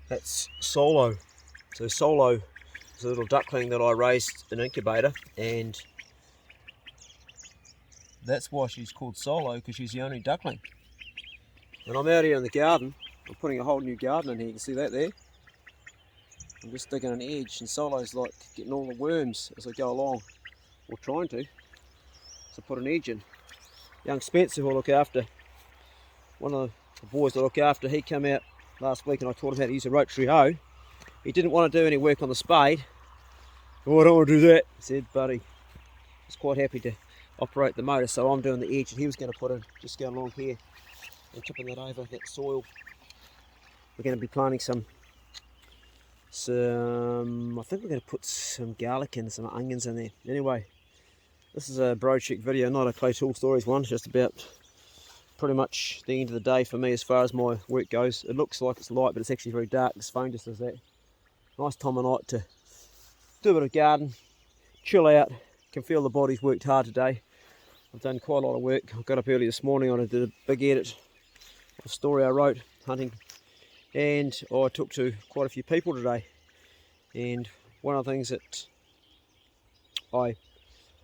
That's Solo. So Solo is a little duckling that I raised in an incubator, and that's why she's called Solo, because she's the only duckling. And I'm out here in the garden. I'm putting a whole new garden in here. You can see that there. I'm just digging an edge, and Solo's like getting all the worms as I go along, or trying to. So put an edge in. Young Spencer, who I look after, one of the boys I look after, he came out last week and I taught him how to use a rotary hoe. He didn't want to do any work on the spade. Oh, I don't want to do that, he said, but he was quite happy to operate the motor, so I'm doing the edge, and he was going to put in, just going along here and tipping that over, that soil. We're going to be planting some I think we're going to put some garlic and some onions in there. Anyway, this is a Broadchick video, not a Clay Tool Stories one. It's just about pretty much the end of the day for me as far as my work goes. It looks like it's light, but it's actually very dark. This phone just does that. Nice time of night to do a bit of garden, chill out. Can feel the body's worked hard today. I've done quite a lot of work. I got up early this morning. I did a big edit of a story I wrote, hunting. And I talked to quite a few people today. And one of the things that I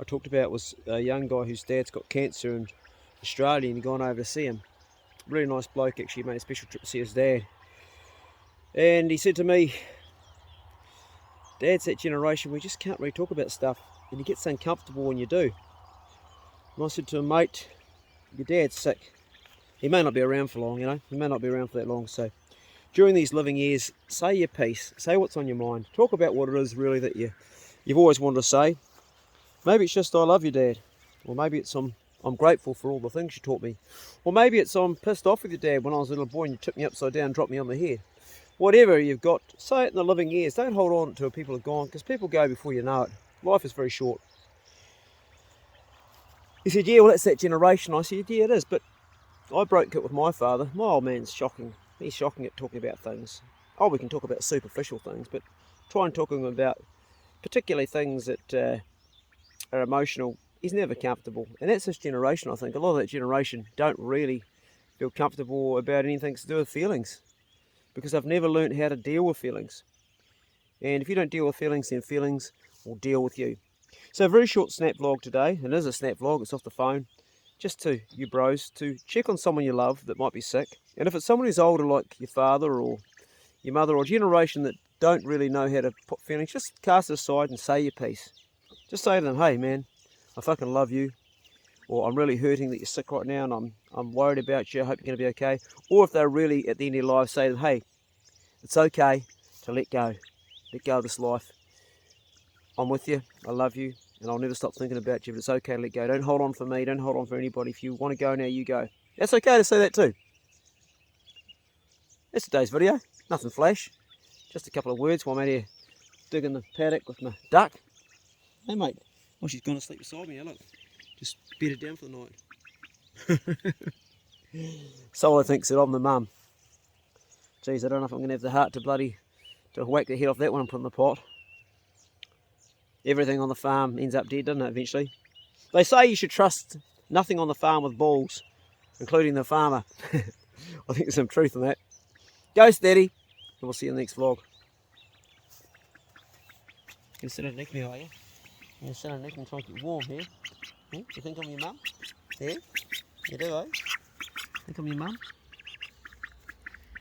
talked about was a young guy whose dad's got cancer in Australia, and he'd gone over to see him. Really nice bloke, actually. Made a special trip to see his dad. And he said to me, Dad's that generation, we just can't really talk about stuff, and he gets uncomfortable when you do. And I said to him, mate, your dad's sick. He may not be around for long, you know. He may not be around for that long, so during these living years, say your piece. Say what's on your mind. Talk about what it is really that you've always wanted to say. Maybe it's just I love you, Dad. Or maybe it's I'm grateful for all the things you taught me. Or maybe it's I'm pissed off with your dad when I was a little boy and you tipped me upside down and dropped me on the head. Whatever you've got, say it in the living years. Don't hold on to it people are gone, because people go before you know it. Life is very short. He said, yeah, well, that's that generation. I said, yeah, it is, but I broke it with my father. My old man's shocking. He's shocking at talking about things. Oh, we can talk about superficial things, but try and talk to him about particularly things that are emotional. He's never comfortable. And that's this generation, I think. A lot of that generation don't really feel comfortable about anything to do with feelings, because they've never learned how to deal with feelings. And if you don't deal with feelings, then feelings will deal with you. So a very short snap vlog today. It is a snap vlog, it's off the phone. Just to you bros, to check on someone you love that might be sick. And if it's someone who's older, like your father or your mother, or a generation that don't really know how to put feelings, just cast it aside and say your piece. Just say to them, hey man, I fucking love you. Or I'm really hurting that you're sick right now, and I'm worried about you, I hope you're going to be okay. Or if they're really at the end of your life, say to them, hey, it's okay to let go. Let go of this life. I'm with you, I love you, and I'll never stop thinking about you, but it's okay to let go. Don't hold on for me, don't hold on for anybody. If you want to go now, you go. That's okay to say that too. That's today's video. Nothing flash. Just a couple of words while I'm out here digging the paddock with my duck. Hey mate. Oh, she's gone to sleep beside me. Look. Just bedded down for the night. Solo thinks that I'm the mum. Geez, I don't know if I'm going to have the heart to whack the head off that one and put in the pot. Everything on the farm ends up dead, doesn't it, eventually? They say you should trust nothing on the farm with balls, including the farmer. I think there's some truth in that. Go steady, and we'll see you in the next vlog. You can sit underneath me, are you? You can sit underneath me and try and get warm here. You think I'm your mum? Yeah? You do, eh? Think I'm your mum?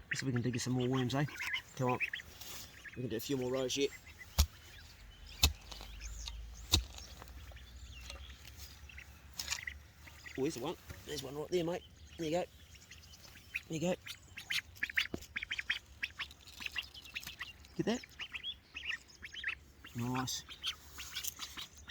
Let's see if we can dig some more worms, eh? Come on. We can do a few more rows yet. Oh, there's one. There's one right there, mate. There you go. There you go. Get that? Nice.